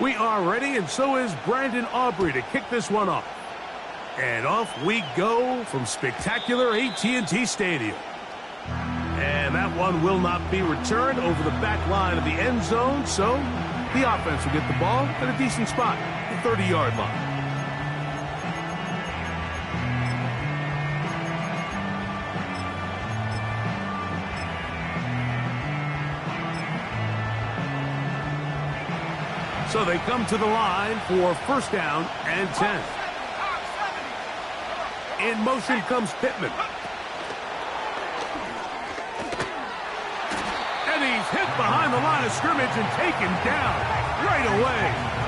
We are ready, and so is Brandon Aubrey to kick this one off. And off we go from spectacular AT&T Stadium. And that one will not be returned over the back line of the end zone, so the offense will get the ball at a decent spot, the 30-yard line. So they come to the line for first down and 10. In motion comes Pittman. And he's hit behind the line of scrimmage and taken down right away.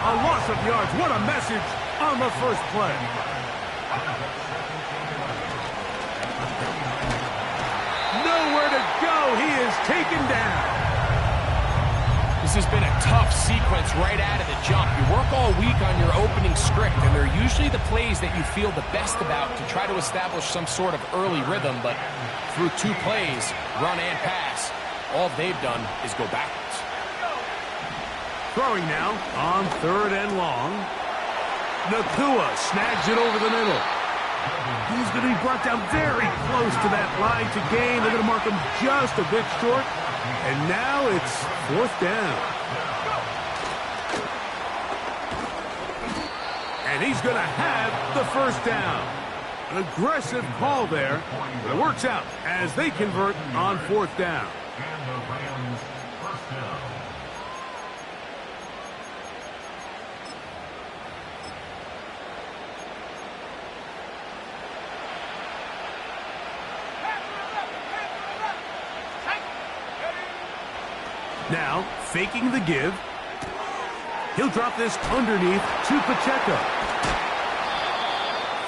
A loss of yards. What a message on the first play. Nowhere to go. He is taken down. This has been a tough sequence right out of the jump. You work all week on your opening script, and they're usually the plays that you feel the best about to try to establish some sort of early rhythm, but through 2 plays, run and pass, all they've done is go backwards. Throwing now on 3rd and long. Nacua snags it over the middle. He's going to be brought down very close to that line to gain. They're going to mark him just a bit short. And now it's 4th down. And he's going to have the first down. An aggressive call there, but it works out as they convert on 4th down. Now, faking the give. He'll drop this underneath to Pacheco.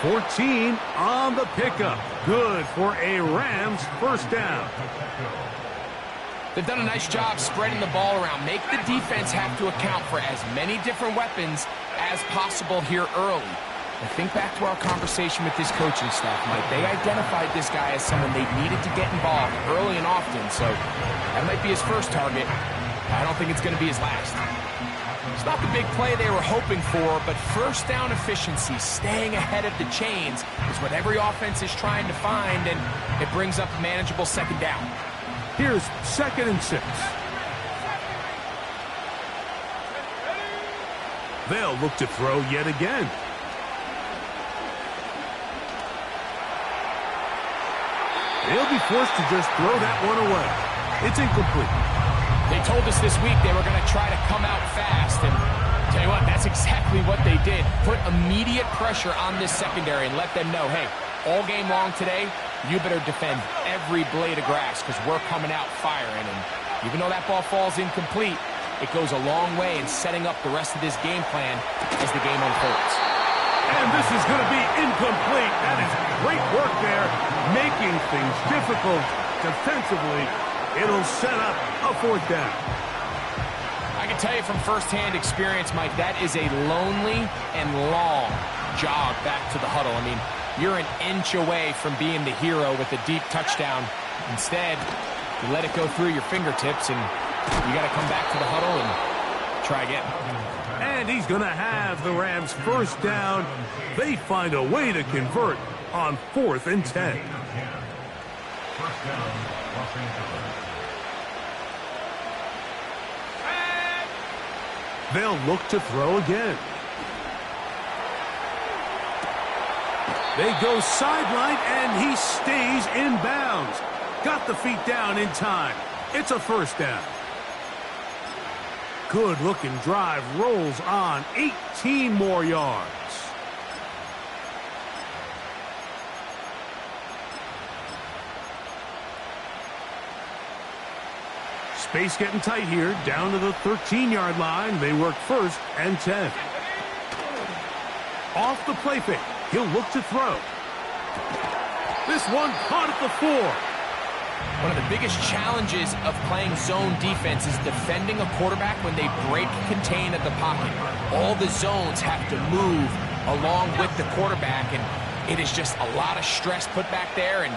14 on the pickup. Good for a Rams first down. They've done a nice job spreading the ball around. Make the defense have to account for as many different weapons as possible here early. I think back to our conversation with this coaching staff, Mike. They identified this guy as someone they needed to get involved early and often, so that might be his first target. I don't think it's going to be his last. It's not the big play they were hoping for, but first down efficiency, staying ahead of the chains, is what every offense is trying to find, and it brings up a manageable 2nd down. Here's 2nd and 6. They'll look to throw yet again. They'll be forced to just throw that one away. It's incomplete. They told us this week they were going to try to come out fast, and tell you what, that's exactly what they did. Put immediate pressure on this secondary and let them know, hey, all game long today, you better defend every blade of grass because we're coming out firing. And even though that ball falls incomplete, it goes a long way in setting up the rest of this game plan as the game unfolds. And this is going to be incomplete. That is great work there, making things difficult defensively. It'll set up a 4th down. I can tell you from firsthand experience, Mike, that is a lonely and long jog back to the huddle. I mean, you're an inch away from being the hero with a deep touchdown. Instead, you let it go through your fingertips, and you got to come back to the huddle and try again. And he's going to have the Rams first down. They find a way to convert on 4th and 10. First down, Los Angeles. They'll look to throw again. They go sideline, and he stays in bounds. Got the feet down in time. It's a first down. Good-looking drive rolls on. 18 more yards. Space getting tight here, down to the 13-yard line. They work 1st and 10. Off the play fake. He'll look to throw. This one caught at the 4. One of the biggest challenges of playing zone defense is defending a quarterback when they break contain at the pocket. All the zones have to move along with the quarterback, and it is just a lot of stress put back there, and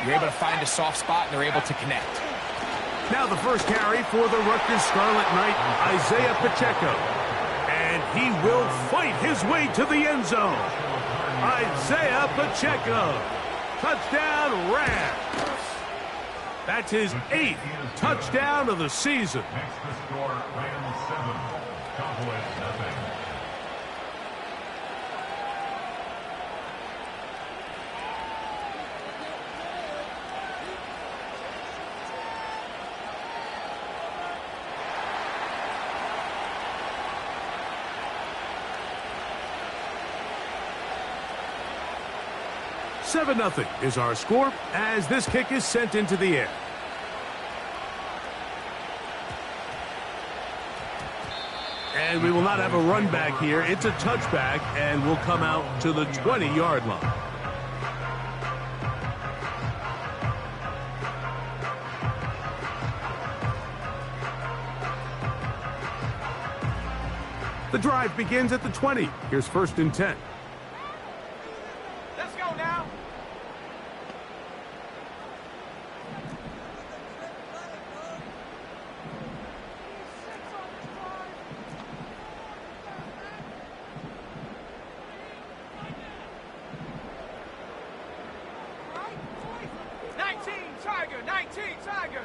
you're able to find a soft spot, and they're able to connect. Now the first carry for the Rutgers Scarlet Knight, Isaiah Pacheco. he will fight his way to the end zone. Isaiah Pacheco. Touchdown, Rams. That's his 8th touchdown of the season. Next to score, Rams 7, Cowboys nothing. Seven 0 is our score as this kick is sent into the air. And we will not have a run back here. It's a touchback and will come out to the 20-yard line. The drive begins at the 20. Here's 1st and 10. Let's go now. Tiger.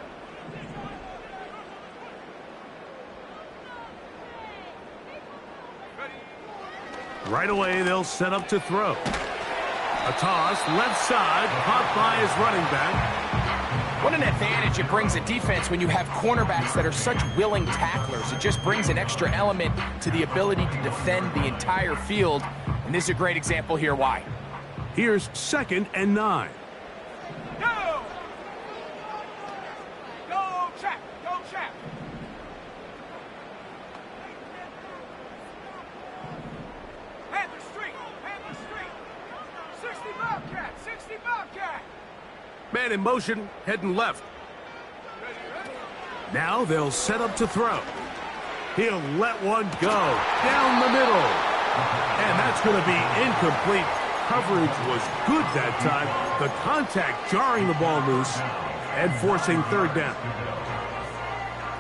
Right away, they'll set up to throw. A toss, left side, caught by his running back. What an advantage it brings a defense when you have cornerbacks that are such willing tacklers. It just brings an extra element to the ability to defend the entire field. And this is a great example here why. Here's 2nd and 9. Go! Go, Chap! Go, Chap! Panther Street! 60 Bobcat! 60 Bobcat! Man in motion, heading left. Now they'll set up to throw. He'll let one go down the middle. And that's going to be incomplete. Coverage was good that time. The contact jarring the ball loose and forcing 3rd down.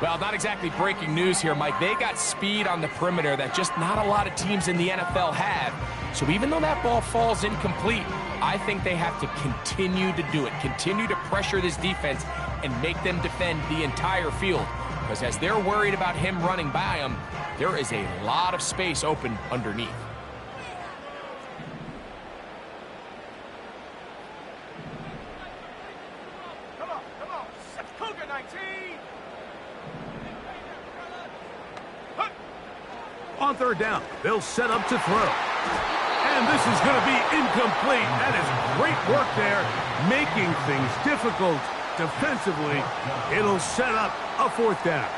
Well, not exactly breaking news here, Mike. They got speed on the perimeter that just not a lot of teams in the NFL have. So even though that ball falls incomplete, I think they have to continue to do it. Continue to pressure this defense and make them defend the entire field. Because as they're worried about him running by them, there is a lot of space open underneath. Come on. Cougar 19. On 3rd down, they'll set up to throw. And this is going to be incomplete. That is great work there, making things difficult defensively. It'll set up a 4th down.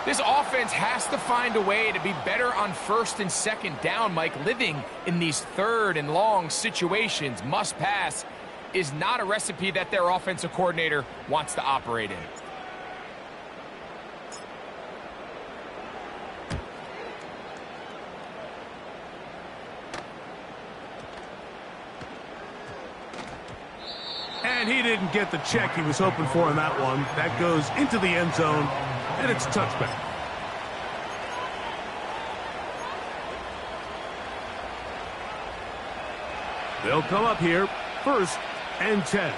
This offense has to find a way to be better on 1st and 2nd down, Mike. Living in these 3rd and long situations, must pass, is not a recipe that their offensive coordinator wants to operate in. And he didn't get the check he was hoping for in that one. That goes into the end zone, and it's a touchback. They'll come up here, 1st and 10.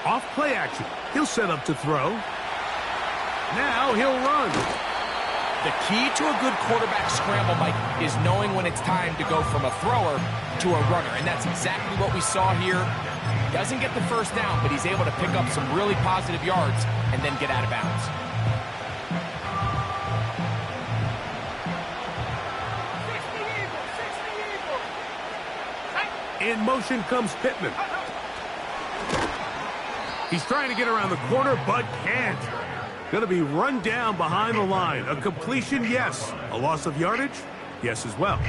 Off play action. He'll set up to throw. Now he'll run. The key to a good quarterback scramble, Mike, is knowing when it's time to go from a thrower to a runner. And that's exactly what we saw here. Doesn't get the 1st down, but he's able to pick up some really positive yards and then get out of bounds. In motion comes Pittman. He's trying to get around the corner, but can't. Going to be run down behind the line. A completion, yes. A loss of yardage, yes as well.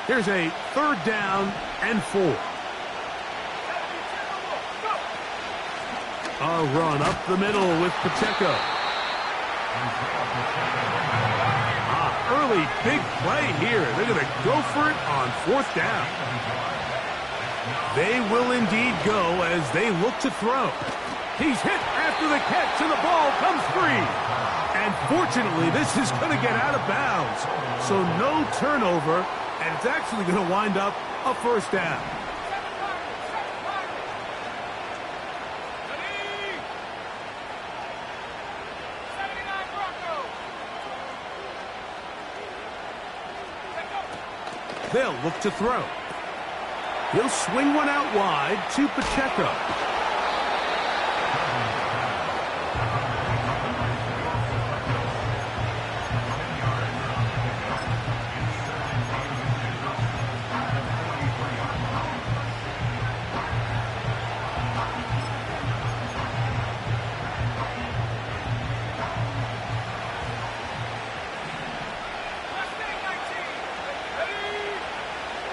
Here's a 3rd down and 4. A run up the middle with Pacheco. really big play here. They're going to go for it on 4th down. They will indeed go as they look to throw. He's hit after the catch, and the ball comes free. And fortunately, this is going to get out of bounds. So no turnover, and it's actually going to wind up a 1st down. They'll look to throw. He'll swing one out wide to Pacheco.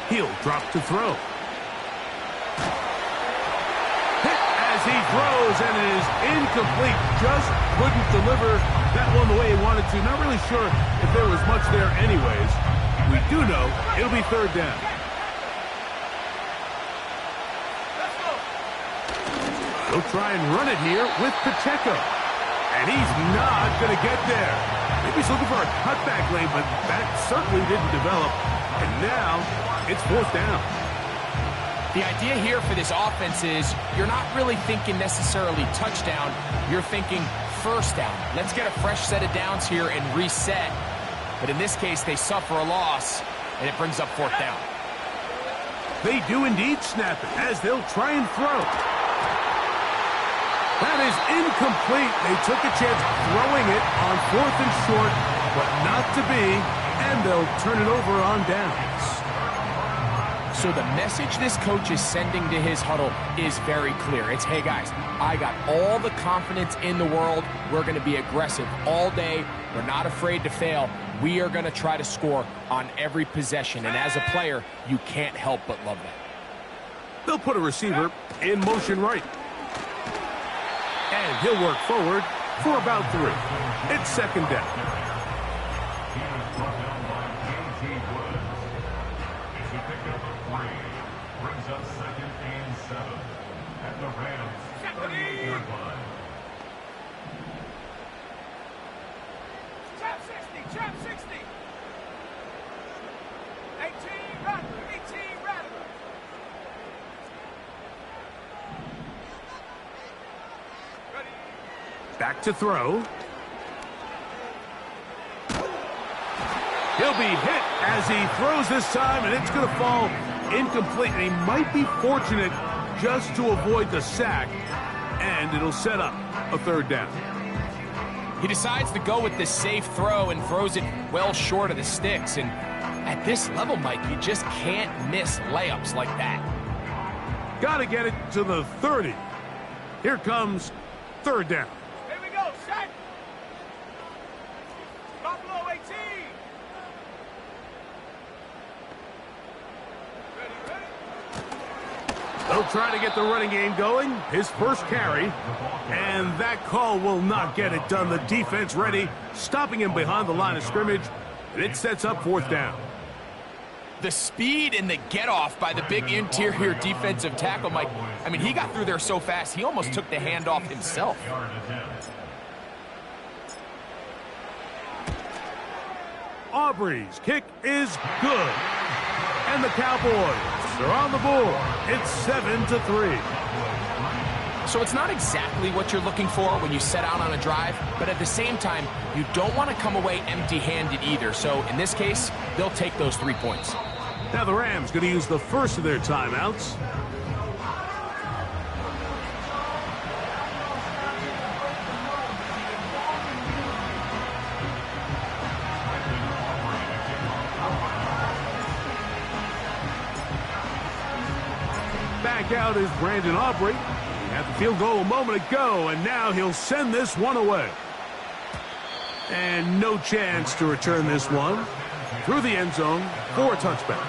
He'll drop to throw. Hit as he throws, and it is incomplete. Just couldn't deliver that one the way he wanted to. Not really sure if there was much there anyways. We do know it'll be 3rd down. He'll try and run it here with Pacheco. And he's not going to get there. Maybe he's looking for a cutback lane, but that certainly didn't develop. And now it's 4th down. The idea here for this offense is you're not really thinking necessarily touchdown. You're thinking 1st down. Let's get a fresh set of downs here and reset. But in this case, they suffer a loss, and it brings up 4th down. They do indeed snap it as they'll try and throw. That is incomplete. They took a chance throwing it on 4th and short, but not to be, and they'll turn it over on downs. So the message this coach is sending to his huddle is very clear. It's, hey guys, I got all the confidence in the world. We're going to be aggressive all day. We're not afraid to fail. We are going to try to score on every possession. And as a player, you can't help but love that. They'll put a receiver in motion right. And he'll work forward for about 3. It's 2nd down. Brings up 2nd and 7 at the Rams 38-yard line. Trap 60, trap 60. 18 Radical, 18 Radical. Ready. Back to throw. He'll be hit as he throws this time, and it's going to fall incomplete. And he might be fortunate just to avoid the sack, and it'll set up a 3rd down. He decides to go with this safe throw and throws it well short of the sticks. And at this level, Mike, you just can't miss layups like that. Got to get it to the 30. Here comes 3rd down. Here we go, set. Buffalo 18. They'll try to get the running game going. His first carry. And that call will not get it done. The defense ready, stopping him behind the line of scrimmage. And it sets up 4th down. The speed and the get-off by the big interior defensive tackle, Mike. I mean, he got through there so fast, he almost took the handoff himself. Aubrey's kick is good. And the Cowboys are on the board. It's 7-3. So it's not exactly what you're looking for when you set out on a drive, but at the same time, you don't want to come away empty-handed either. So in this case, they'll take those 3 points. Now the Rams going to use the first of their timeouts. Back out is Brandon Aubrey. He had the field goal a moment ago, and now he'll send this one away. And no chance to return this one through the end zone for a touchback.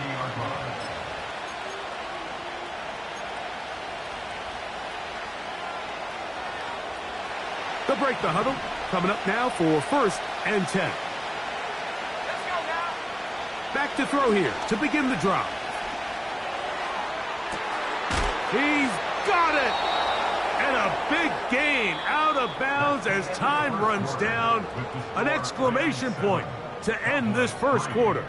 They'll break the huddle. Coming up now for 1st and 10. Let's go now. Back to throw here to begin the drive. He's got it! And a big gain out of bounds as time runs down. An exclamation point to end this first quarter.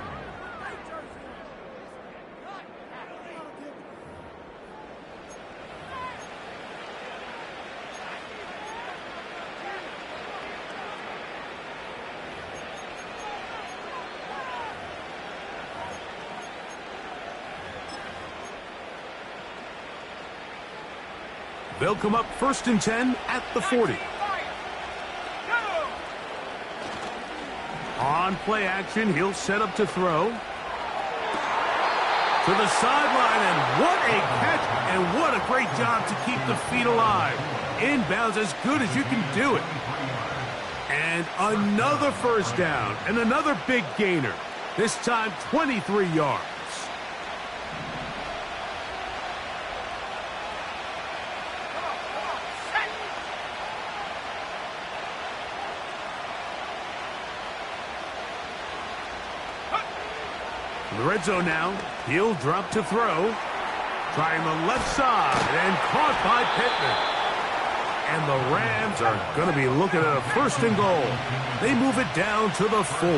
They'll come up 1st and 10 at the 40. On play action, he'll set up to throw. To the sideline, and what a catch, and what a great job to keep the feet alive. Inbounds as good as you can do it. And another first down, and another big gainer. This time 23 yards. The red zone now. He'll drop to throw. Trying the left side and caught by Pittman. And the Rams are going to be looking at a 1st and goal. They move it down to the 4.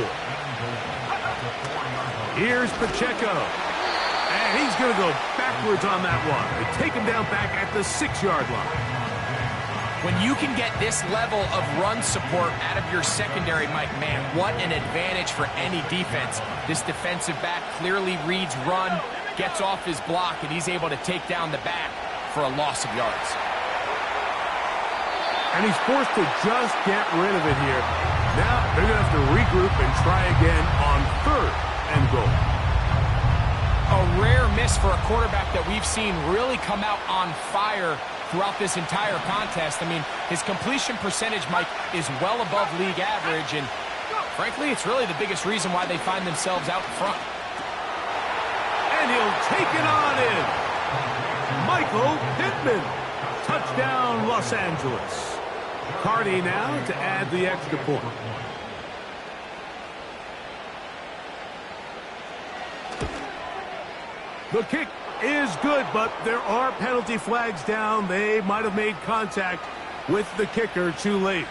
Here's Pacheco. And he's going to go backwards on that one. They take him down back at the 6-yard line. When you can get this level of run support out of your secondary, Mike, man, what an advantage for any defense. This defensive back clearly reads run, gets off his block, and he's able to take down the back for a loss of yards. And he's forced to just get rid of it here. Now they're going to have to regroup and try again on 3rd and goal. A rare miss for a quarterback that we've seen really come out on fire throughout this entire contest. I mean, his completion percentage, Mike, is well above league average, and frankly, it's really the biggest reason why they find themselves out front. And he'll take it on in. Michael Pittman. Touchdown, Los Angeles. Cardi now to add the extra point. The kick is good, but there are penalty flags down. They might have made contact with the kicker too late.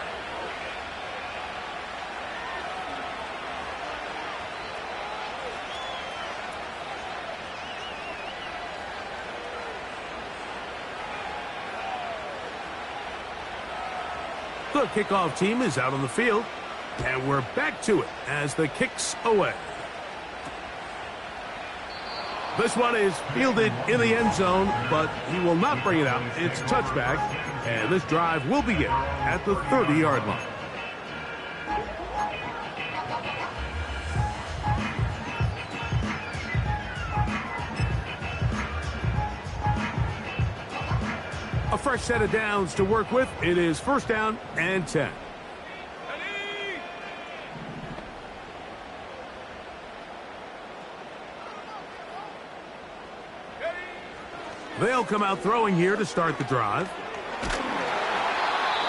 The kickoff team is out on the field, and we're back to it as the kick's away. This one is fielded in the end zone, but he will not bring it out. It's touchback, and this drive will begin at the 30-yard line. A fresh set of downs to work with. It is 1st down and 10. They'll come out throwing here to start the drive.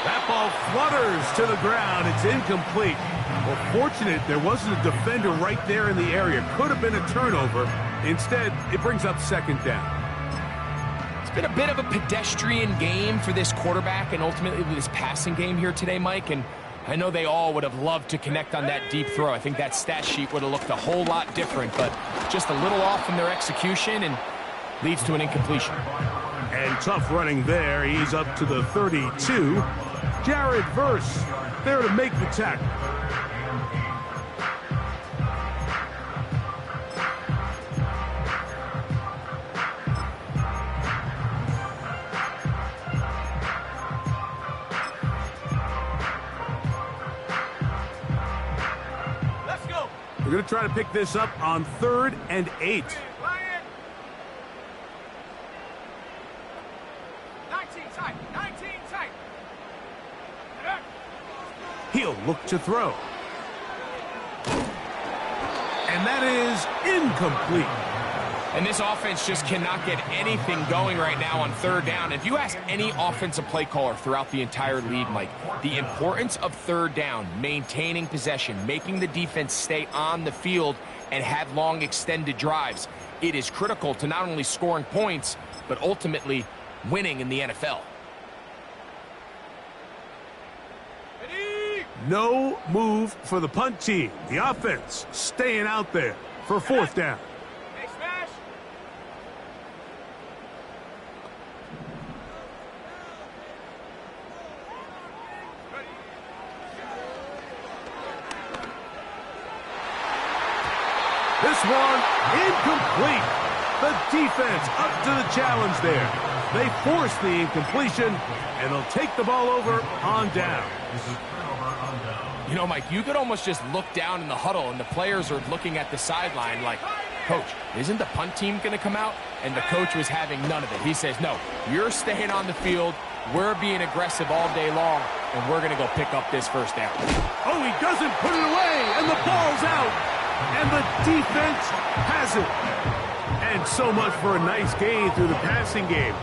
That ball flutters to the ground. It's incomplete. Well, fortunate there wasn't a defender right there in the area. Could have been a turnover. Instead, it brings up 2nd down. It's been a bit of a pedestrian game for this quarterback and ultimately this passing game here today, Mike. And I know they all would have loved to connect on that deep throw. I think that stat sheet would have looked a whole lot different, but just a little off in their execution and leads to an incompletion. And tough running there. He's up to the 32. Jared Verse there to make the tackle. Let's go. We're going to try to pick this up on 3rd and 8. 19 tight. He'll look to throw. And that is incomplete. And this offense just cannot get anything going right now on third down. If you ask any offensive play caller throughout the entire league, Mike, the importance of third down, maintaining possession, making the defense stay on the field and have long extended drives, it is critical to not only scoring points, but ultimately winning in the NFL. No move for the punt team. The offense staying out there for fourth down. Hey, smash. This one incomplete. The defense up to the challenge there. They force the incompletion, and they'll take the ball over on down. You know, Mike, you could almost just look down in the huddle, and the players are looking at the sideline like, Coach, isn't the punt team going to come out? And the coach was having none of it. He says, no, you're staying on the field. We're being aggressive all day long, and we're going to go pick up this first down. Oh, he doesn't put it away, and the ball's out. And the defense has it. And so much for a nice gain through the passing game.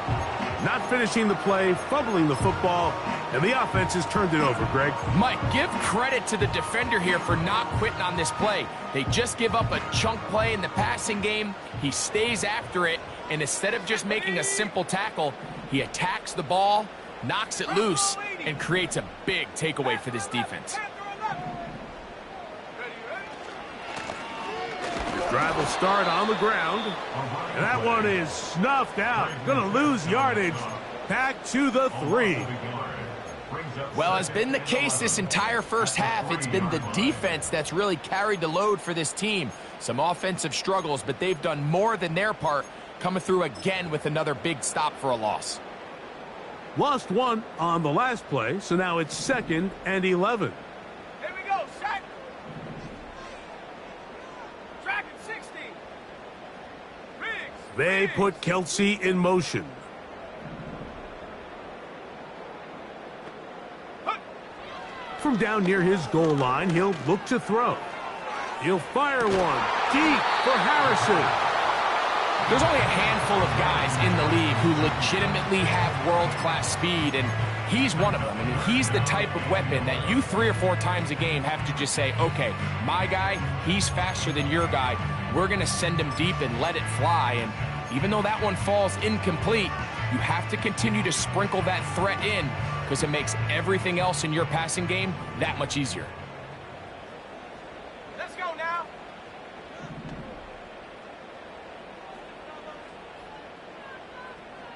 Not finishing the play, fumbling the football, and the offense has turned it over, Greg. Mike, give credit to the defender here for not quitting on this play. They just give up a chunk play in the passing game. He stays after it, and instead of just making a simple tackle, he attacks the ball, knocks it loose, and creates a big takeaway for this defense. Drive will start on the ground. And that one is snuffed out. Going to lose yardage. Back to the 3. Well, has been the case this entire first half. It's been the defense that's really carried the load for this team. Some offensive struggles, but they've done more than their part, coming through again with another big stop for a loss. Lost one on the last play, so now it's 2nd and 11. Here we go, set. Track at 60. Riggs. They put Kelsey in motion. From down near his goal line, he'll look to throw. He'll fire one deep for Harrison. There's only a handful of guys in the league who legitimately have world-class speed, and he's one of them. I mean, he's the type of weapon that you 3 or 4 times a game have to just say, okay, my guy, he's faster than your guy. We're going to send him deep and let it fly. And even though that one falls incomplete, you have to continue to sprinkle that threat in because it makes everything else in your passing game that much easier. Let's go now.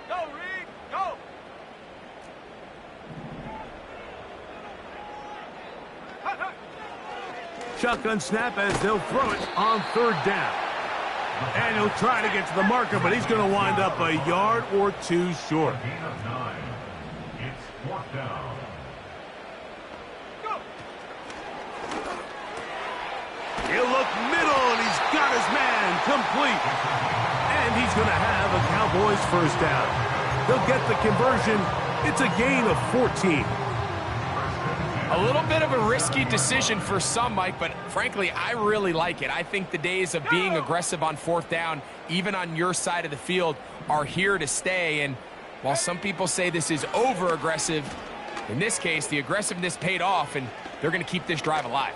Go, Reed, go. Shotgun snap as they'll throw it on 3rd down. And he'll try to get to the marker, but he's going to wind up a yard or 2 short. Gain of 9. It's 4th down. Go. He'll look middle, and he's got his man complete. And he's going to have a Cowboys first down. They'll get the conversion. It's a gain of 14. A little bit of a risky decision for some, Mike, but frankly, I really like it. I think the days of being aggressive on 4th down, even on your side of the field, are here to stay. And while some people say this is over-aggressive, in this case, the aggressiveness paid off, and they're going to keep this drive alive.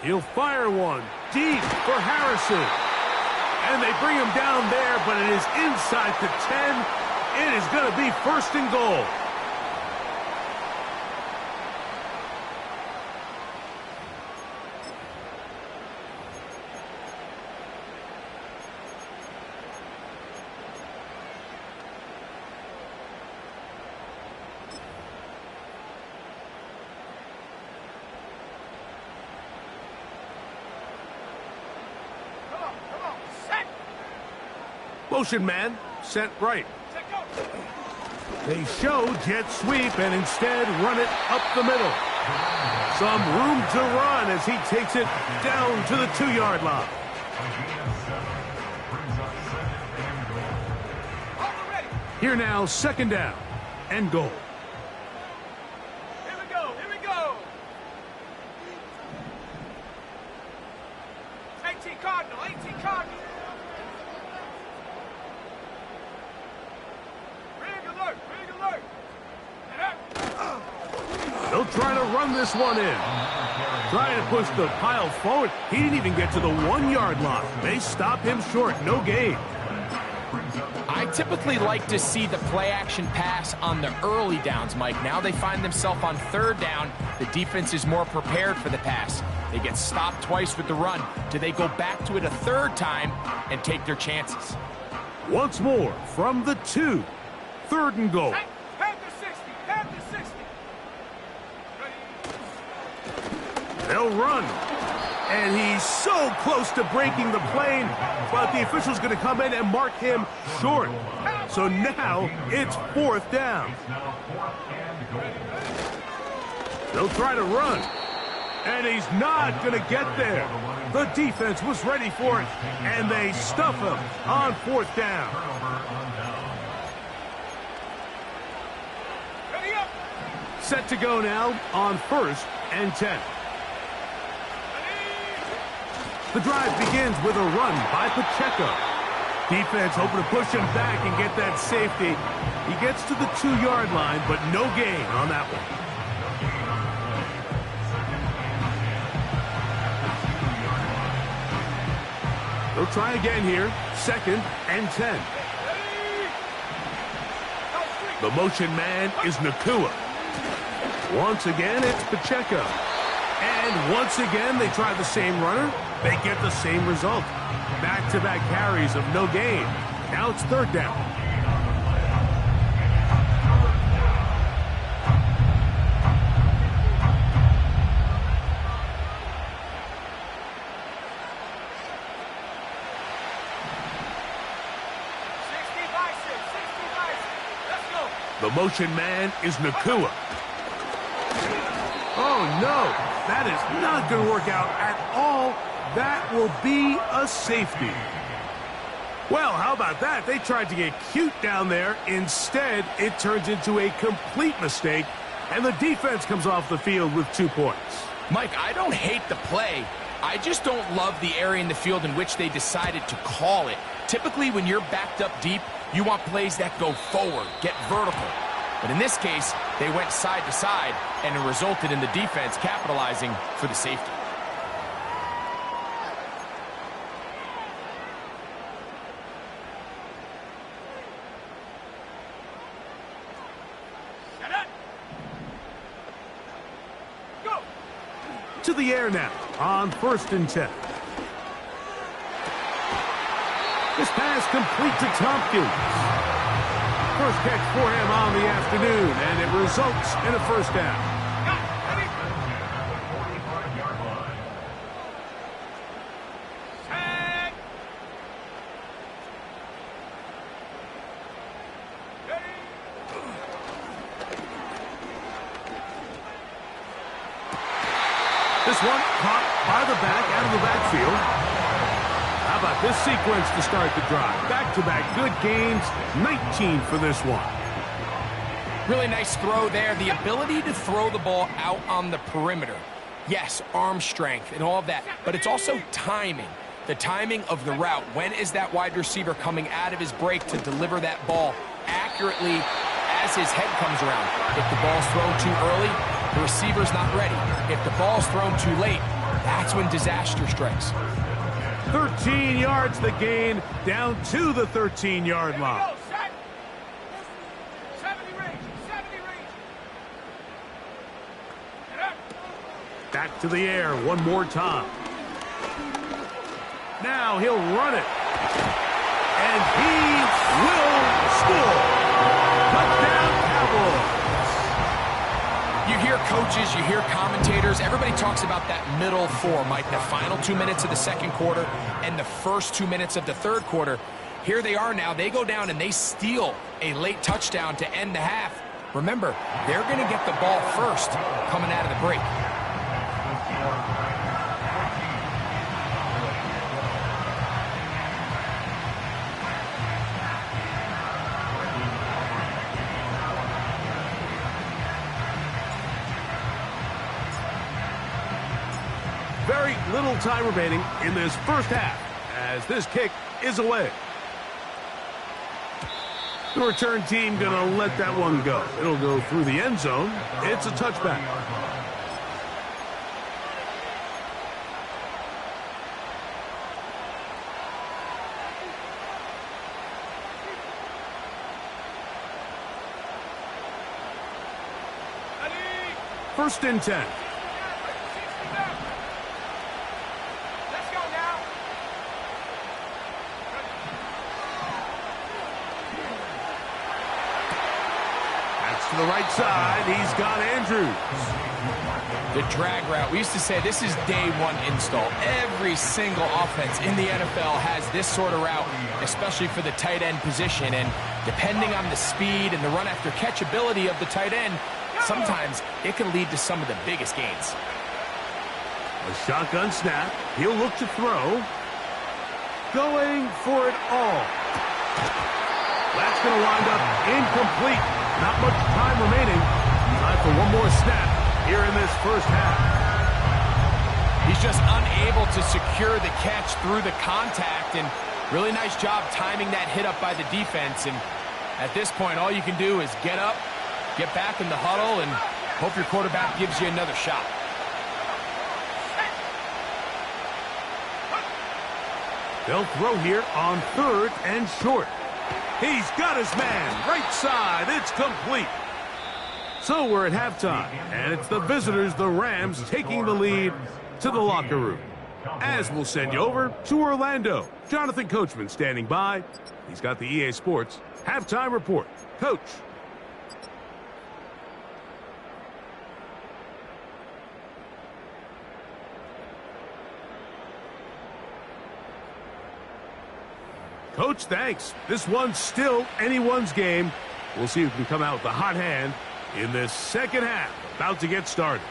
He'll fire one deep for Harrison. And they bring him down there, but it is inside the 10. It is going to be 1st and goal. Motion man, set right. They show jet sweep and instead run it up the middle. Some room to run as he takes it down to the 2-yard line. Here now, 2nd down and goal. Here we go, here we go. 18 Cardinal, 18 Cardinal. try to run this one in. Trying to push the pile forward. He didn't even get to the 1-yard line. They stop him short. No gain. I typically like to see the play-action pass on the early downs, Mike. Now they find themselves on 3rd down. The defense is more prepared for the pass. They get stopped twice with the run. Do they go back to it a 3rd time and take their chances? Once more from the 2. 3rd and goal. Head to 60. Head to 60. They'll run. And he's so close to breaking the plane, but the official's going to come in and mark him short. So now it's 4th down. They'll try to run. And he's not going to get there. The defense was ready for it, and they stuff him on 4th down. Ready up. Set to go now on 1st and 10. The drive begins with a run by Pacheco. Defense hoping to push him back and get that safety. He gets to the 2-yard line, but no gain on that one. They'll try again here. 2nd and 10. The motion man is Nacua. Once again, it's Pacheco. And once again, they try the same runner. They get the same result. Back-to-back carries of no gain. Now it's 3rd down. The motion man is Nacua. Oh, no. That is not going to work out at all. That will be a safety. Well, how about that? They tried to get cute down there. Instead, it turns into a complete mistake, and the defense comes off the field with 2 points. Mike, I don't hate the play. I just don't love the area in the field in which they decided to call it. Typically, when you're backed up deep, you want plays that go forward, get vertical. But in this case, they went side to side, and it resulted in the defense capitalizing for the safety. Go. To the air now on 1st and 10. This pass complete to Tompkins. First catch for him on the afternoon, and it results in a 1st down. Ready. Set. Ready. This one caught by the back out of the backfield. How about this sequence to start the drive? Back-to-back good gains, 19 for this one. Really nice throw there. The ability to throw the ball out on the perimeter. Yes, arm strength and all of that, but it's also timing. The timing of the route. When is that wide receiver coming out of his break to deliver that ball accurately as his head comes around? If the ball's thrown too early, the receiver's not ready. If the ball's thrown too late, that's when disaster strikes. 13 yards the gain, down to the 13-yard line. 70 range. 70 range. Get up. Back to the air one more time. Now he'll run it. And he will score. Touchdown, Cowboys. You hear coaches, you hear commentators, everybody talks about that middle 4, Mike, the final 2 minutes of the 2nd quarter and the first 2 minutes of the 3rd quarter. Here they are now. They go down and they steal a late touchdown to end the half. Remember, they're going to get the ball first coming out of the break. Very little time remaining in this first half as this kick is away. The return team going to let that one go. It'll go through the end zone. It's a touchback. First and 10. Let's go now. That's to the right side. He's got Andrews. The drag route. We used to say this is day one install. Every single offense in the NFL has this sort of route, especially for the tight end position. And depending on the speed and the run after catch ability of the tight end, sometimes it can lead to some of the biggest gains. A shotgun snap. He'll look to throw. Going for it all. That's going to wind up incomplete. Not much time remaining. Time for one more snap here in this first half. He's just unable to secure the catch through the contact, and really nice job timing that hit up by the defense. And at this point, all you can do is get up, get back in the huddle, and hope your quarterback gives you another shot. They'll throw here on 3rd and short. He's got his man. Right side. It's complete. So we're at halftime, and it's the visitors, the Rams, taking the lead to the locker room. As we'll send you over to Orlando. Jonathan Coachman standing by. He's got the EA Sports halftime report. Coach. Coach, thanks. This one's still anyone's game. We'll see who can come out with the hot hand in this second half. About to get started.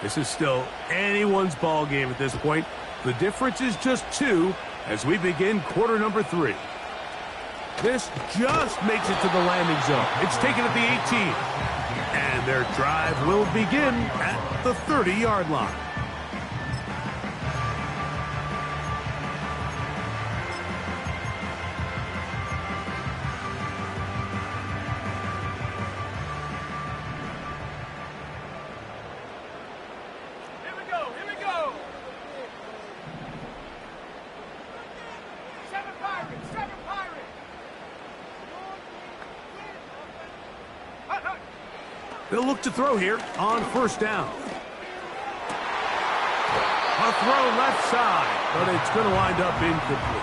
This is still anyone's ball game at this point. The difference is just 2 as we begin quarter number 3. This just makes it to the landing zone. It's taken at the 18. And their drive will begin at the 30-yard line. Here we go. 7 Pirates, 7 Pirates. Hut, hut. They'll look to throw here on first down. A throw left side, but it's going to wind up incomplete.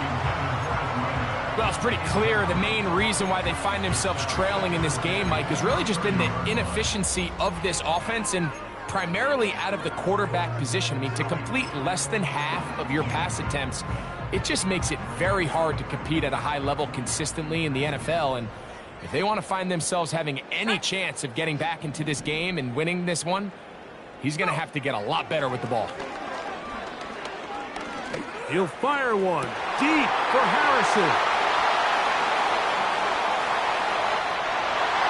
Well, it's pretty clear the main reason why they find themselves trailing in this game, Mike, has really just been the inefficiency of this offense and primarily out of the quarterback position. I mean, to complete less than half of your pass attempts, it just makes it very hard to compete at a high level consistently in the NFL. And if they want to find themselves having any chance of getting back into this game and winning this one, he's going to have to get a lot better with the ball. He'll fire one deep for Harrison.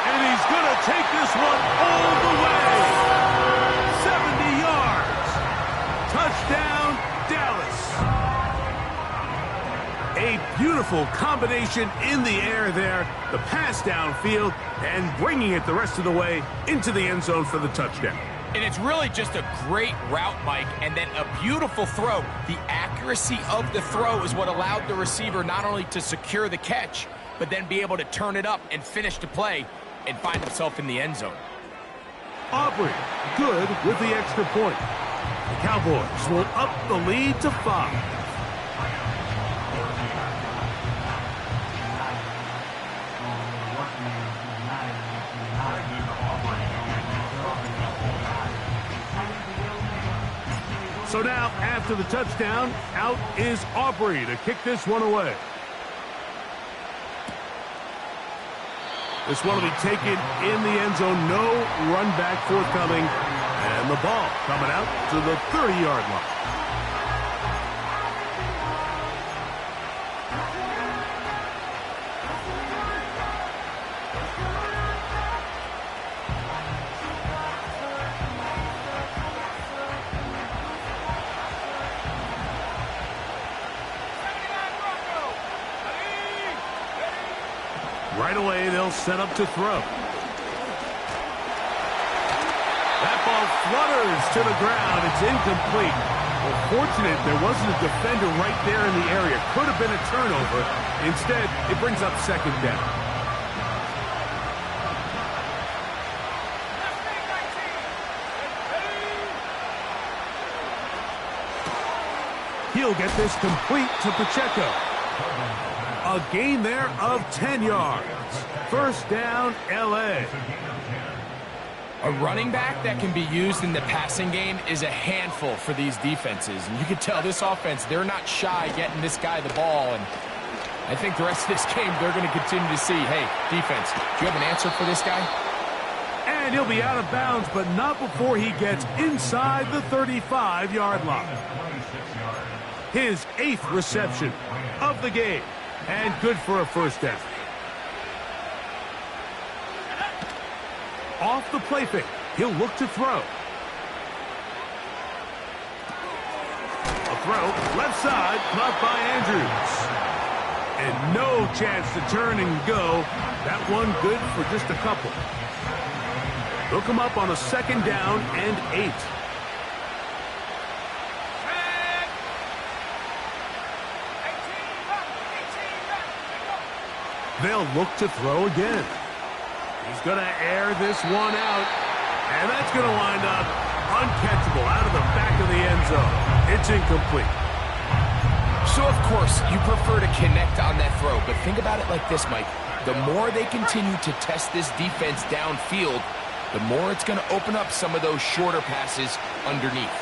And he's going to take this one all the way. 70 yards. Touchdown, Dallas. A beautiful combination in the air there. The pass downfield and bringing it the rest of the way into the end zone for the touchdown. And it's really just a great route, Mike, and then a beautiful throw. The accuracy of the throw is what allowed the receiver not only to secure the catch, but then be able to turn it up and finish the play and find himself in the end zone. Aubrey, good with the extra point. The Cowboys will up the lead to 5. So now, after the touchdown, out is Aubrey to kick this one away. This one will be taken in the end zone. No run back forthcoming. And the ball coming out to the 30-yard line. set up to throw. That ball flutters to the ground. It's incomplete. Well, fortunate there wasn't a defender right there in the area. Could have been a turnover. Instead, it brings up second down. He'll get this complete to Pacheco. A gain there of 10 yards. First down, L.A. A running back that can be used in the passing game is a handful for these defenses. And you can tell this offense, they're not shy getting this guy the ball. And I think the rest of this game, they're going to continue to see, hey, defense, do you have an answer for this guy? And he'll be out of bounds, but not before he gets inside the 35-yard line. His 8th reception of the game. And good for a first down. Off the play fake. He'll look to throw. A throw, left side, caught by Andrews. And no chance to turn and go. That one good for just a couple. Hook him up on a second down and 8. They'll look to throw again. He's going to air this one out. And that's going to wind up uncatchable out of the back of the end zone. It's incomplete. So, of course, you prefer to connect on that throw. But think about it like this, Mike. The more they continue to test this defense downfield, the more it's going to open up some of those shorter passes underneath.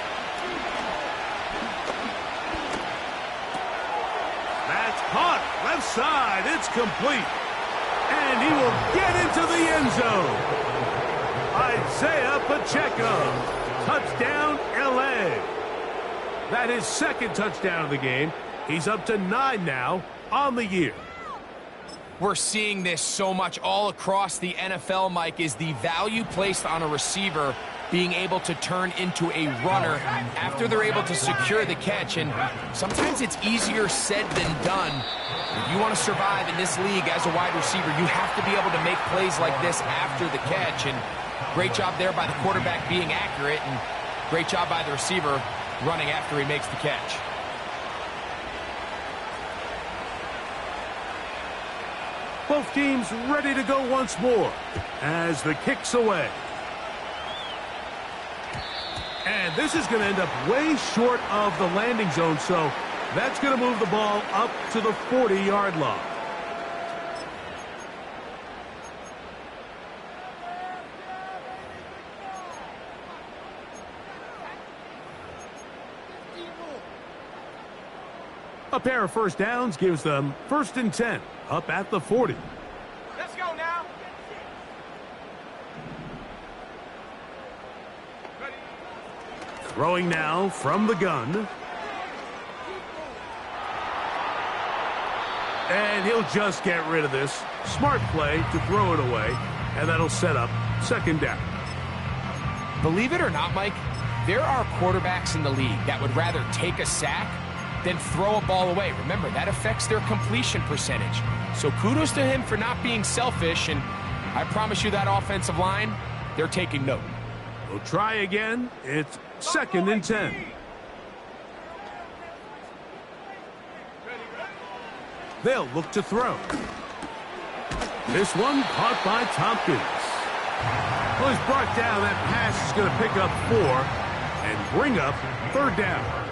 That's caught. Left side. It's complete. And he will get into the end zone. Isaiah Pacheco. Touchdown, L.A. That is second touchdown of the game. He's up to 9 now on the year. We're seeing this so much all across the NFL, Mike, is the value placed on a receiver being able to turn into a runner after they're able to secure the catch. And sometimes it's easier said than done. If you want to survive in this league as a wide receiver, you have to be able to make plays like this after the catch. And great job there by the quarterback being accurate, and great job by the receiver running after he makes the catch. Both teams ready to go once more as the kick's away. And this is going to end up way short of the landing zone, so that's going to move the ball up to the 40-yard line. A pair of first downs gives them 1st and 10, up at the 40. Let's go now. Throwing now from the gun. And he'll just get rid of this. Smart play to throw it away, and that'll set up second down. Believe it or not, Mike, there are quarterbacks in the league that would rather take a sack than throw a ball away. Remember, that affects their completion percentage. So kudos to him for not being selfish, and I promise you that offensive line, they're taking note. We'll try again. It's 2nd and 10. They'll look to throw. This one caught by Tompkins. Well, he's brought down. That pass is going to pick up 4 and bring up 3rd down.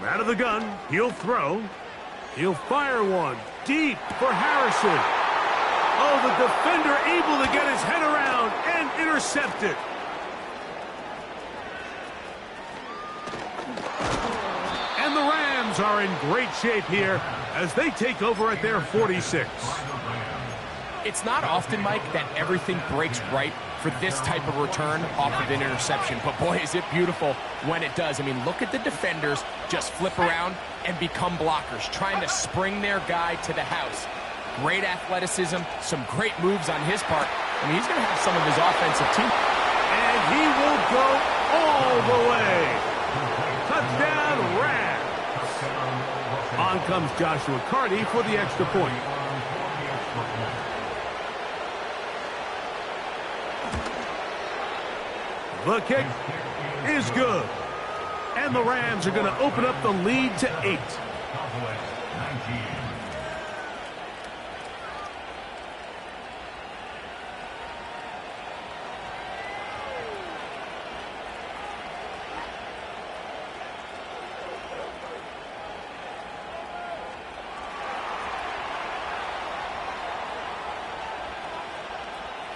Out of the gun, he'll throw. He'll fire one deep for Harrison. Oh, the defender able to get his head around and intercept it. And the Rams are in great shape here as they take over at their 46. It's not often, Mike, that everything breaks right for this type of return off of an interception. But boy, is it beautiful when it does. I mean, look at the defenders just flip around and become blockers, trying to spring their guy to the house. Great athleticism, some great moves on his part. I mean, he's going to have some of his offensive team. And he will go all the way. Touchdown, Rams. On comes Joshua Carty for the extra point. The kick is good. And the Rams are going to open up the lead to 8.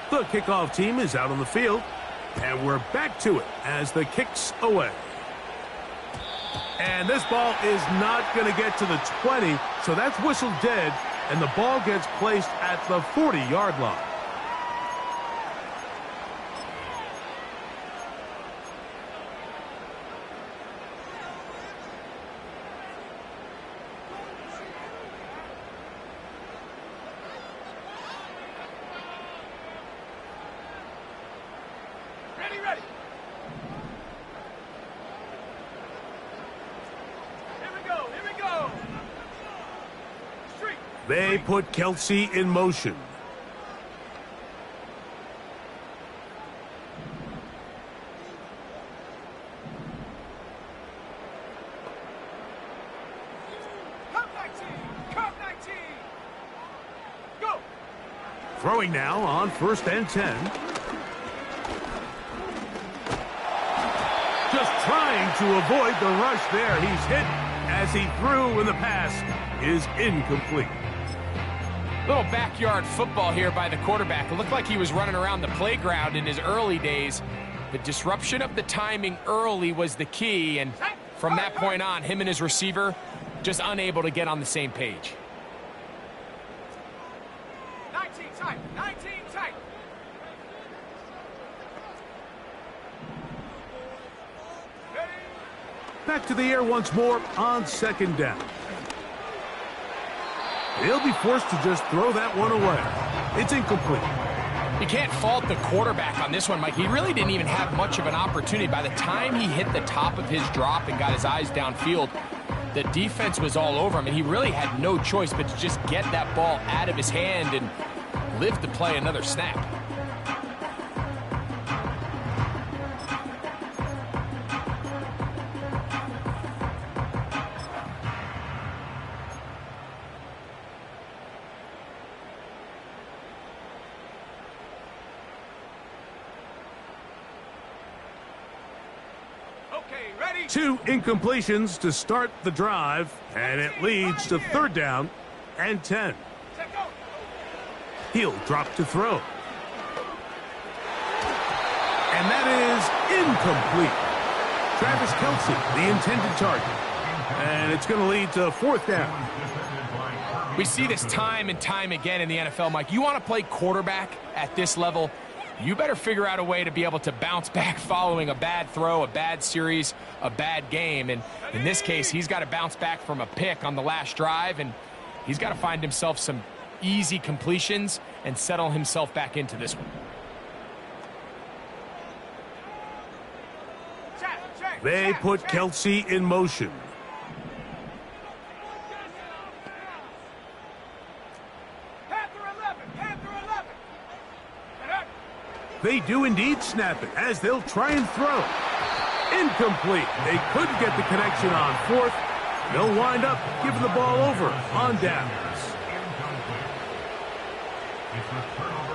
The kickoff team is out on the field. And we're back to it as the kick's away. And this ball is not going to get to the 20, so that's whistled dead, and the ball gets placed at the 40-yard line. Ready. Here we go. Street. They put Kelce in motion. Cup 19. Go. Throwing now on 1st and 10. Just trying to avoid the rush there. He's hit as he threw, and the pass is incomplete. Little backyard football here by the quarterback. It looked like he was running around the playground in his early days. The disruption of the timing early was the key, and from that point on, him and his receiver just unable to get on the same page. 19 tight. Back to the air once more on 2nd down. He'll be forced to just throw that one away. It's incomplete. You can't fault the quarterback on this one, Mike. He really didn't even have much of an opportunity. By the time he hit the top of his drop and got his eyes downfield, the defense was all over him, and he really had no choice but to just get that ball out of his hand and live to play another snap. Ready. 2 incompletions to start the drive, and it leads to 3rd down and 10. Set, go. He'll drop to throw. And that is incomplete. Travis Kelce, the intended target. And it's going to lead to 4th down. We see this time and time again in the NFL, Mike. You want to play quarterback at this level, you better figure out a way to be able to bounce back following a bad throw, a bad series, a bad game. And in this case, he's got to bounce back from a pick on the last drive, and he's got to find himself some easy completions and settle himself back into this one. They put Kelce in motion. They do indeed snap it as they'll try and throw. Incomplete. They couldn't get the connection on 4th. They'll wind up giving the ball over on downs.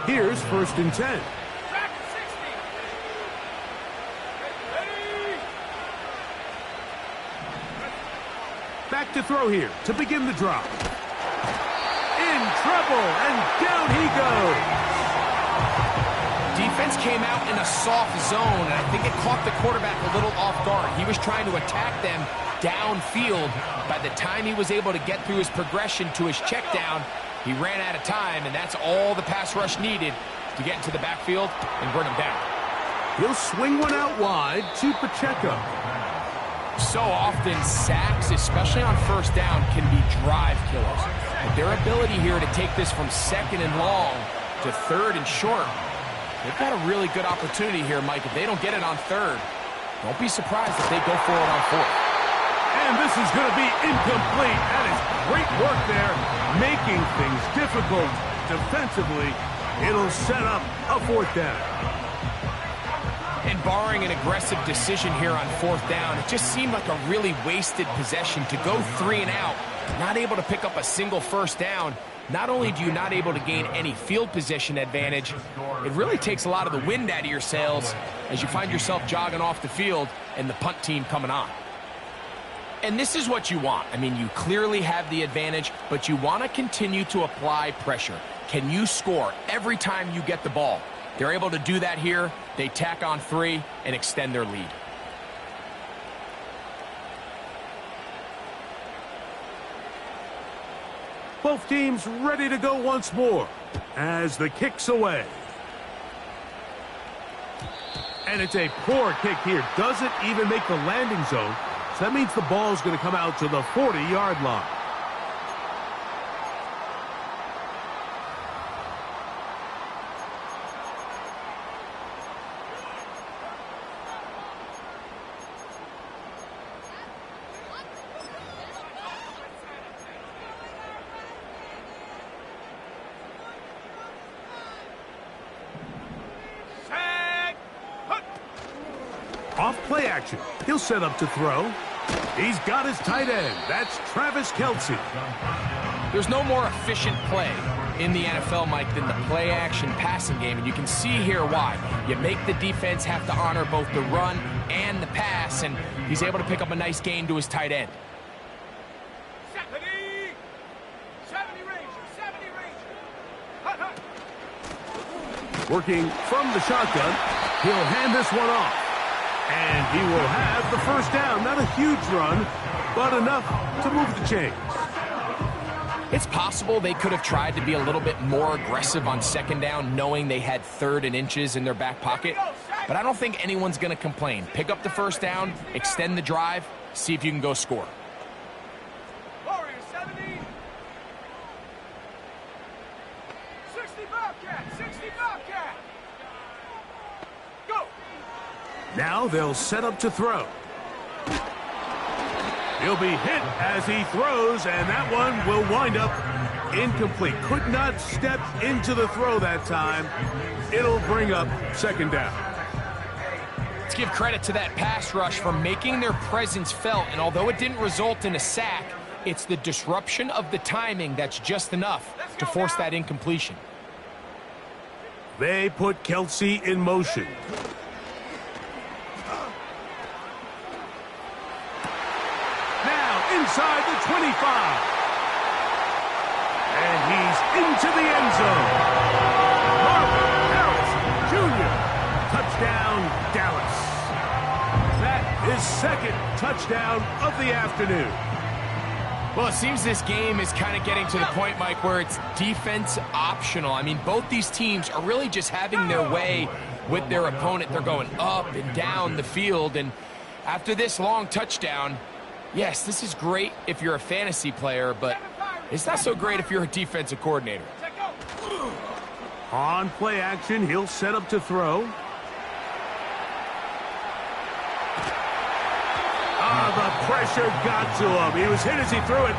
Here's 1st and 10. Back to throw here to begin the drop. In trouble, and down he goes. Defense came out in a soft zone, and I think it caught the quarterback a little off guard. He was trying to attack them downfield. By the time he was able to get through his progression to his check down, he ran out of time, and that's all the pass rush needed to get into the backfield and bring him down. He'll swing one out wide to Pacheco. So often, sacks, especially on 1st down, can be drive killers. But their ability here to take this from second and long to third and short, they've got a really good opportunity here, Mike. If they don't get it on third, don't be surprised if they go for it on fourth. And this is going to be incomplete. That is great work there, making things difficult defensively. It'll set up a fourth down. And barring an aggressive decision here on fourth down, it just seemed like a really wasted possession to go 3 and out, not able to pick up a single first down. Not only do you not able to gain any field position advantage, it really takes a lot of the wind out of your sails as you find yourself jogging off the field and the punt team coming on. And this is what you want. I mean, you clearly have the advantage, but you want to continue to apply pressure. Can you score every time you get the ball? They're able to do that here. They tack on 3 and extend their lead. Both teams ready to go once more as the kick's away. And it's a poor kick here. Doesn't even make the landing zone. So that means the ball's going to come out to the 40-yard line. Off play action. He'll set up to throw. He's got his tight end. That's Travis Kelce. There's no more efficient play in the NFL, Mike, than the play-action passing game, and you can see here why. You make the defense have to honor both the run and the pass, and he's able to pick up a nice gain to his tight end. 70 Ranger, 70 Ranger. Hut, hut. Working from the shotgun. He'll hand this one off. And he will have the first down. Not a huge run, but enough to move the chains. It's possible they could have tried to be a little bit more aggressive on second down, knowing they had 3rd and inches in their back pocket. But I don't think anyone's going to complain. Pick up the first down, extend the drive, see if you can go score. Warrior, 70. 60 Bobcat, 60 Bobcat. Go. Now they'll set up to throw. He'll be hit as he throws, and that one will wind up incomplete. Could not step into the throw that time. It'll bring up second down. Let's give credit to that pass rush for making their presence felt, and although it didn't result in a sack, it's the disruption of the timing that's just enough to force that incompletion. They put Kelce in motion. Inside the 25. And he's into the end zone. Marvin Harrison Jr. Touchdown, Dallas. That is second touchdown of the afternoon. Well, it seems this game is kind of getting to the point, Mike, where it's defense optional. I mean, both these teams are really just having their way with their opponent. They're going up and down the field, and after this long touchdown, yes, this is great if you're a fantasy player, but it's not so great if you're a defensive coordinator. On play action, he'll set up to throw. The pressure got to him. He was hit as he threw it.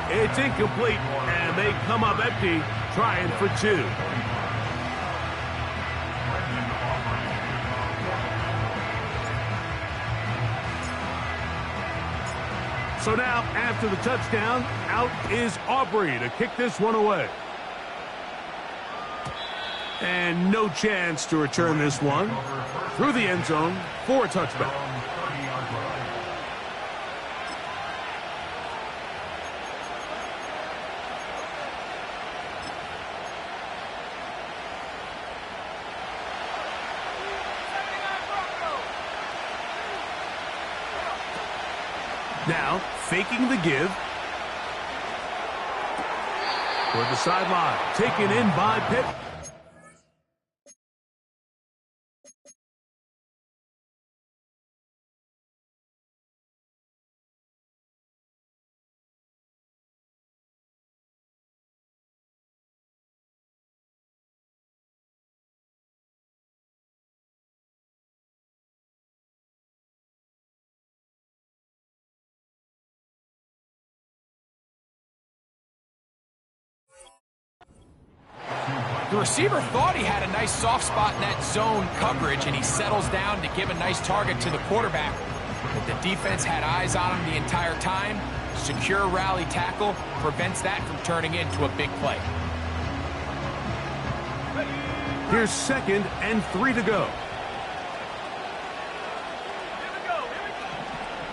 It's incomplete, and they come up empty, trying for 2. So now, after the touchdown, out is Aubrey to kick this one away. And no chance to return this one through the end zone for a touchback. Now, faking the give. Toward the sideline. Taken in by Pitt. The receiver thought he had a nice soft spot in that zone coverage, and he settles down to give a nice target to the quarterback. But the defense had eyes on him the entire time. Secure rally tackle prevents that from turning into a big play. Here's 2nd and 3 to go.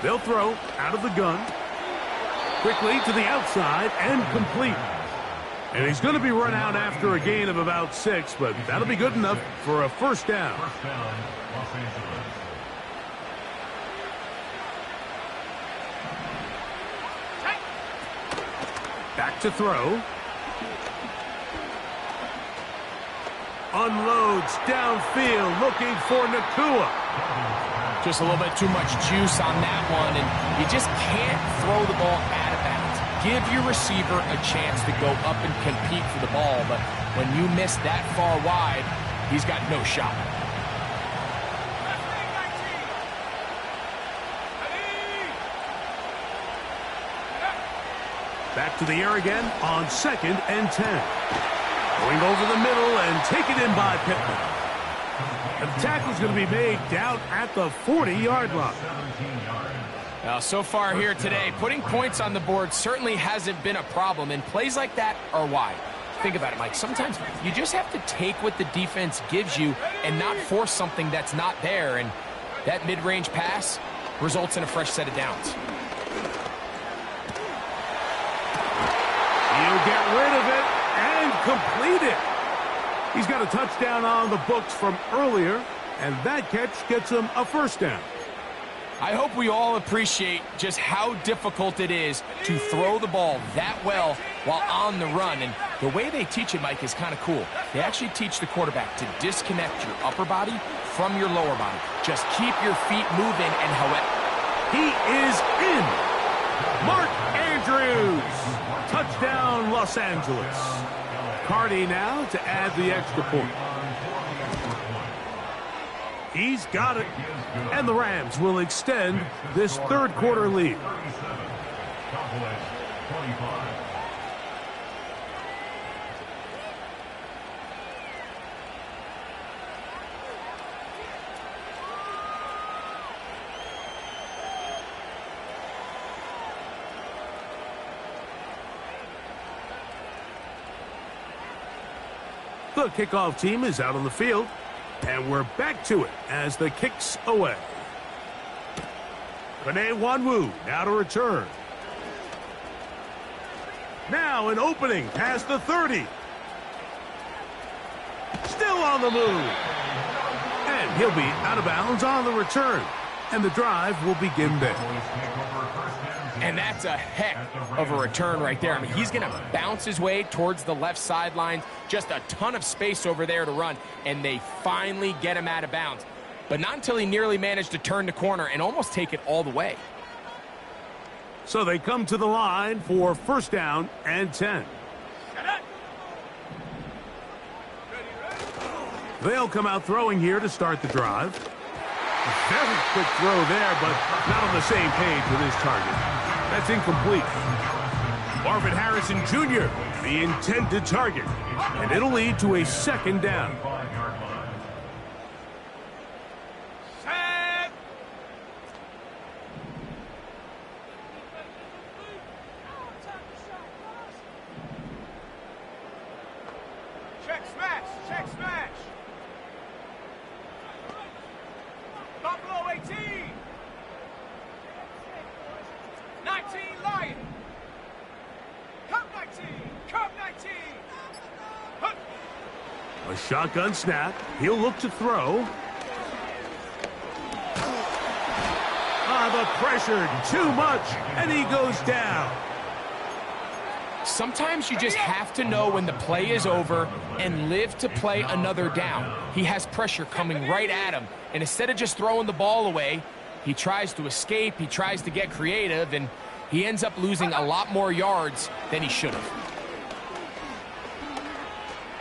They'll throw out of the gun. Quickly to the outside and complete. And he's going to be run out after a gain of about 6, but that'll be good enough for a first down. First down, Los Angeles. Back to throw. Unloads downfield looking for Nacua. Just a little bit too much juice on that one, and you just can't throw the ball out of bounds. Give your receiver a chance to go up and compete for the ball, but when you miss that far wide, he's got no shot. Back to the air again on 2nd and 10. Going over the middle and taken in by Pittman. The tackle's going to be made down at the 40-yard line. 17 yards. Now, so far here today, putting points on the board certainly hasn't been a problem, and plays like that are why. Think about it, Mike. Sometimes you just have to take what the defense gives you and not force something that's not there, and that mid-range pass results in a fresh set of downs. You get rid of it and complete it. He's got a touchdown on the books from earlier, and that catch gets him a first down. I hope we all appreciate just how difficult it is to throw the ball that well while on the run. And the way they teach it, Mike, is kind of cool. They actually teach the quarterback to disconnect your upper body from your lower body. Just keep your feet moving, and however. He is in. Mark Andrews. Touchdown, Los Angeles. Cardi now to add the extra point. He's got it. And the Rams will extend this third quarter lead. 37. Cowboys, 25. The kickoff team is out on the field, and we're back to it as the kick's away. Rene Wanwu now to return. Now an opening past the 30. Still on the move. And he'll be out of bounds on the return. And the drive will begin there. And that's a heck of a return right there. I mean, he's going to bounce his way towards the left sideline. Just a ton of space over there to run. And they finally get him out of bounds. But not until he nearly managed to turn the corner and almost take it all the way. So they come to the line for first down and 10. They'll come out throwing here to start the drive. Very quick throw there, but not on the same page with his target. That's incomplete. Marvin Harrison Jr., the intended target. And it'll lead to a second down. Set. Check smash. Check smash. Buffalo 18. 19 Lion. Cup 19. Cup 19. Hup. A shotgun snap. He'll look to throw. The pressure, too much, and he goes down. Sometimes you just have to know when the play is over and live to play another down. He has pressure coming right at him, and instead of just throwing the ball away, he tries to escape, he tries to get creative, and he ends up losing a lot more yards than he should have.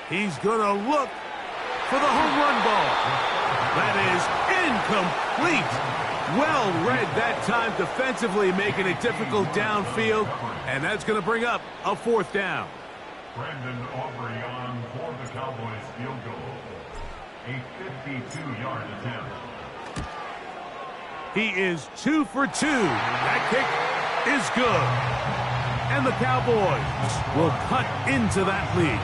He's going to look for the home run ball. That is incomplete. Well read that time defensively, making it difficult downfield, and that's going to bring up a fourth down. Brandon Aubrey on for the Cowboys field goal. A 52-yard attempt. He is 2 for 2. That kick is good. And the Cowboys will cut into that lead.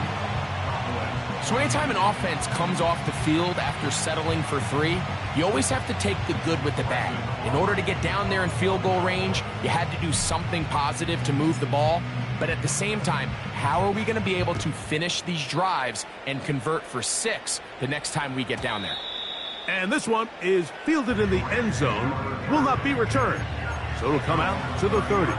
So anytime an offense comes off the field after settling for 3, you always have to take the good with the bad. In order to get down there in field goal range, you had to do something positive to move the ball. But at the same time, how are we going to be able to finish these drives and convert for 6 the next time we get down there? And this one is fielded in the end zone, will not be returned. So it'll come out to the 30.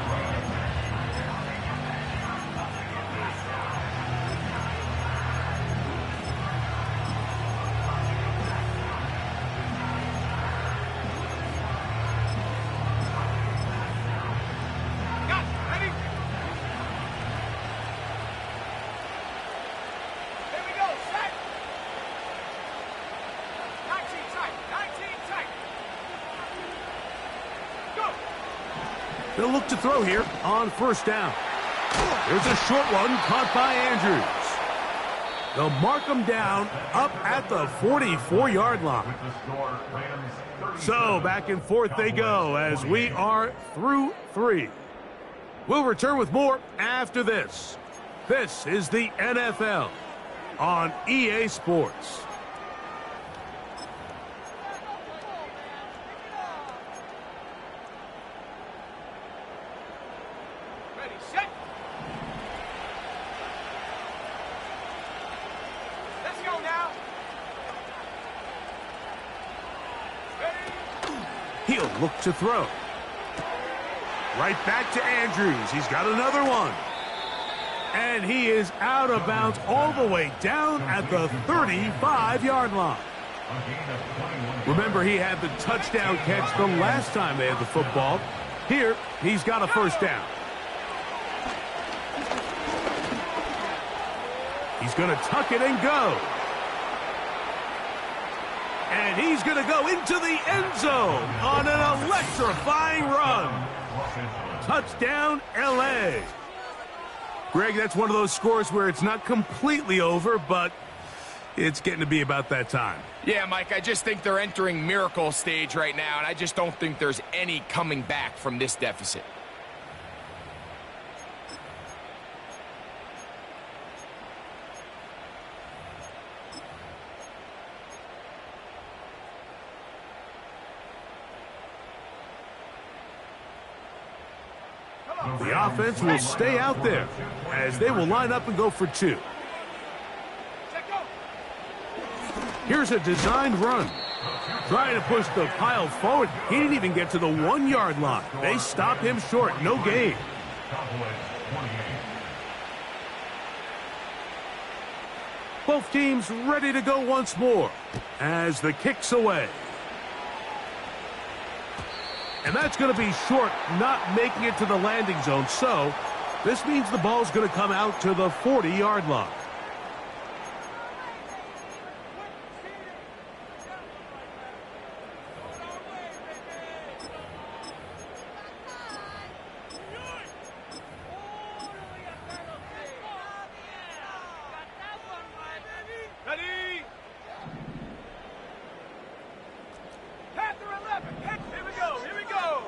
Got it. Ready? Here we go. Set. 19 tight. 19 tight. Go. They'll look to throw here on first down. There's a short one caught by Andrews. They'll mark him down up at the 44-yard line. With the score, Rams 37. So back and forth they go as we are through 3. We'll return with more after this. This is the NFL on EA Sports. Ready, set. Let's go now. Ready. He'll look to throw. Right back to Andrews. He's got another one. And he is out of bounds all the way down at the 35-yard line. A gain of 21. Remember, he had the touchdown catch the last time they had the football. Here, he's got a first down. He's going to tuck it and go. And he's going to go into the end zone on an electrifying run. Touchdown, L.A. Greg, that's one of those scores where it's not completely over, but it's getting to be about that time. Yeah, Mike, I just think they're entering miracle stage right now, and I just don't think there's any coming back from this deficit. The offense will stay out there as they will line up and go for 2. Set, go. Here's a designed run. Trying to push the pile forward. He didn't even get to the 1-yard line. They stop him short. No gain. Cowboys 28. Both teams ready to go once more as the kick's away. And that's going to be short, not making it to the landing zone. So this means the ball's going to come out to the 40-yard line. Ready. Panther 11. Here we go. Here we go.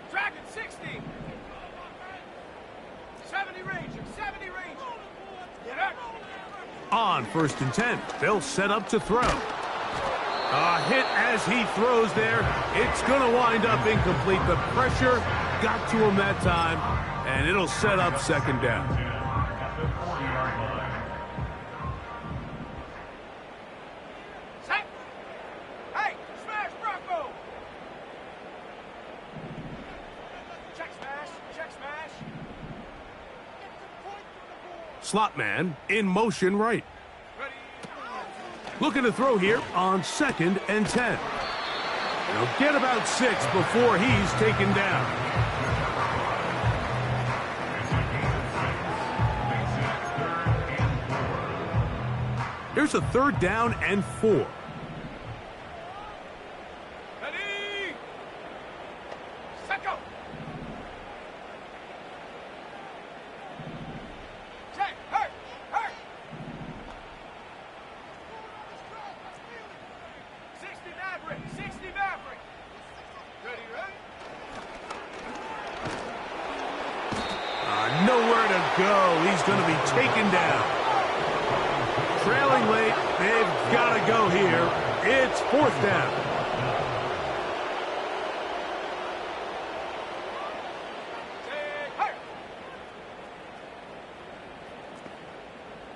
Dragon 60. 70 Ranger. 70 Ranger. Get up. On first and 10, they'll set up to throw. A hit as he throws there. It's going to wind up incomplete. The pressure got to him that time, and it'll set up second down. At the 40-yard line. Set. Hey, smash Bronco. Check smash. Check smash. Slot man in motion right. Ready. Looking to throw here on second and 10. He'll get about 6 before he's taken down. Here's a 3rd down and 4. Ready. Set, go. he's going to be taken down. Trailing late, they've got to go here. It's 4th down.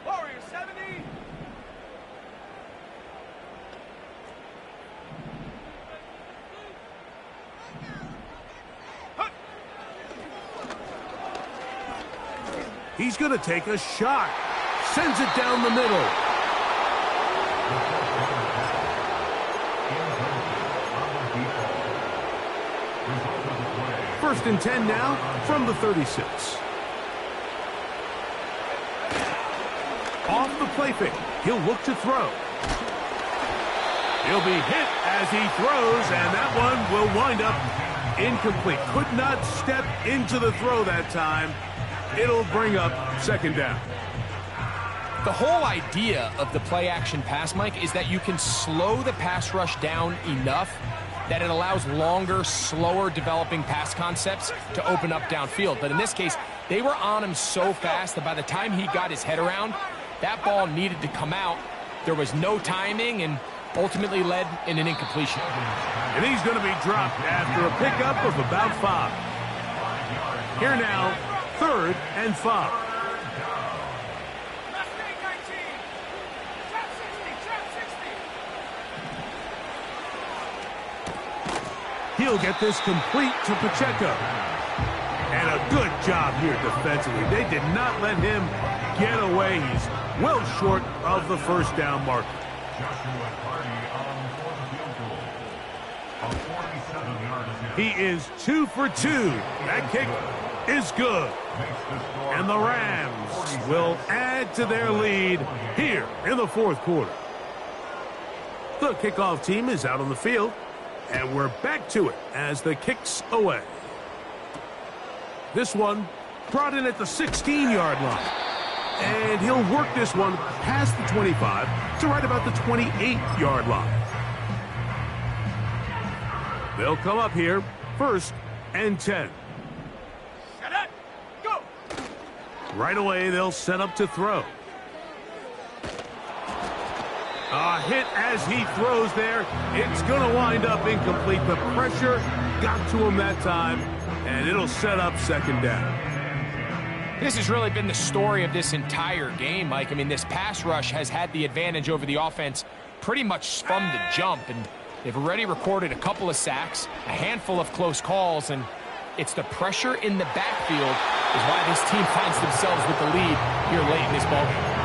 Warriors 70. He's going to take a shot. Sends it down the middle. First and 10 now from the 36. Off the play fake. He'll look to throw. He'll be hit as he throws, and that one will wind up incomplete. Could not step into the throw that time. It'll bring up 2nd down. The whole idea of the play-action pass, Mike, is that you can slow the pass rush down enough that it allows longer, slower developing pass concepts to open up downfield. But in this case, they were on him so fast that by the time he got his head around, that ball needed to come out. There was no timing and ultimately led in an incompletion. And he's going to be dropped after a pickup of about 5. Here now, 3rd and 5. He'll get this complete to Pacheco. And a good job here defensively. They did not let him get away. He's well short of the 1st down marker. Joshua Hardy on for the field goal. A 47-yard attempt. He is 2 for 2. That kick is good. And the Rams will add to their lead here in the 4th quarter. The kickoff team is out on the field. And we're back to it as the kick's away. This one brought in at the 16-yard line. And he'll work this one past the 25 to right about the 28-yard line. They'll come up here, 1st and 10. Set up. Go. Right away, they'll set up to throw. A hit as he throws there. It's going to wind up incomplete. The pressure got to him that time, and it'll set up 2nd down. This has really been the story of this entire game, Mike. I mean, this pass rush has had the advantage over the offense pretty much from the jump, and they've already recorded a couple of sacks, a handful of close calls, and it's the pressure in the backfield is why this team finds themselves with the lead here late in this ballgame.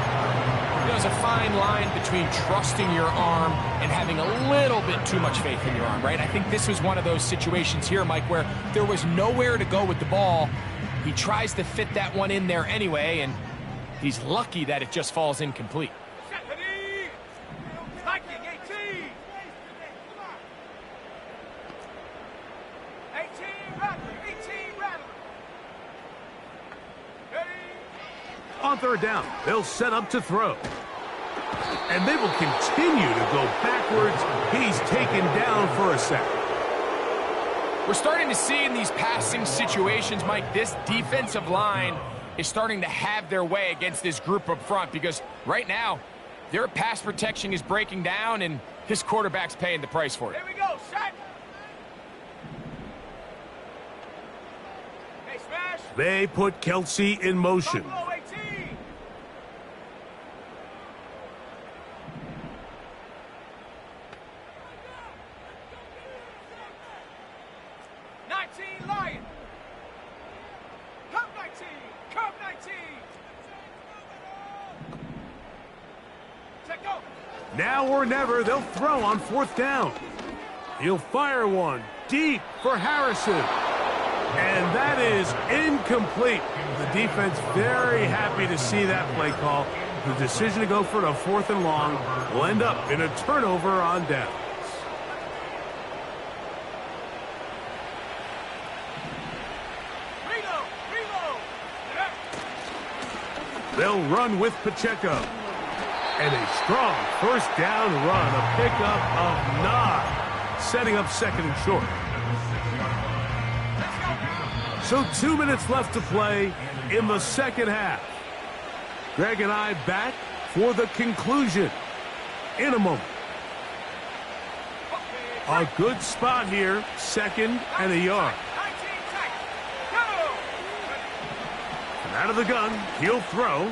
There's a fine line between trusting your arm and having a little bit too much faith in your arm, right? I think this was one of those situations here, Mike, where there was nowhere to go with the ball. He tries to fit that one in there anyway, and he's lucky that it just falls incomplete. Viking 18. 18 Rattler. 18 Rattler. Ready. On 3rd down, they'll set up to throw. And they will continue to go backwards. He's taken down for a sack. We're starting to see in these passing situations, Mike, this defensive line is starting to have their way against this group up front, because right now, their pass protection is breaking down, and this quarterback's paying the price for it. Here we go. Set. Hey, smash. They put Kelce in motion. Buffalo 18. 19 Lion. Come 19. Come 19. Check go. Now or never, they'll throw on 4th down. He'll fire one deep for Harrison. And that is incomplete. The defense very happy to see that play call. The decision to go for it on 4th and long will end up in a turnover on downs. They'll run with Pacheco. And a strong 1st down run, a pickup of 9, setting up 2nd and short. So 2 minutes left to play in the 2nd half. Greg and I back for the conclusion in a moment. A good spot here, 2nd and a yard. 19 seconds. Go! And out of the gun, he'll throw.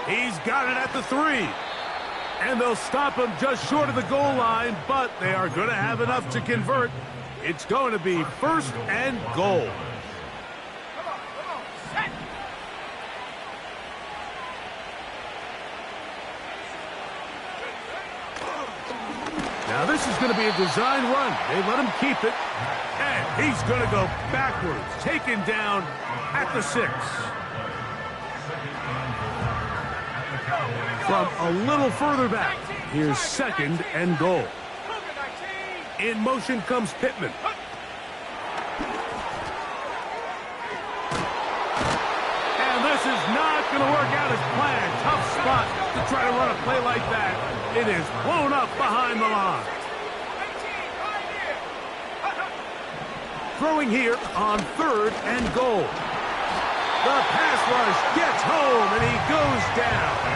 He's got it at the 3. And they'll stop him just short of the goal line, but they are going to have enough to convert. It's going to be 1st and goal. Come on, set! Now this is going to be a design run. They let him keep it. And he's going to go backwards, taken down at the 6. From a little further back, here's 2nd and goal. In motion comes Pittman. And this is not going to work out as planned. Tough spot to try to run a play like that. It is blown up behind the line. Throwing here on 3rd and goal. The pass rush gets home, and he goes down.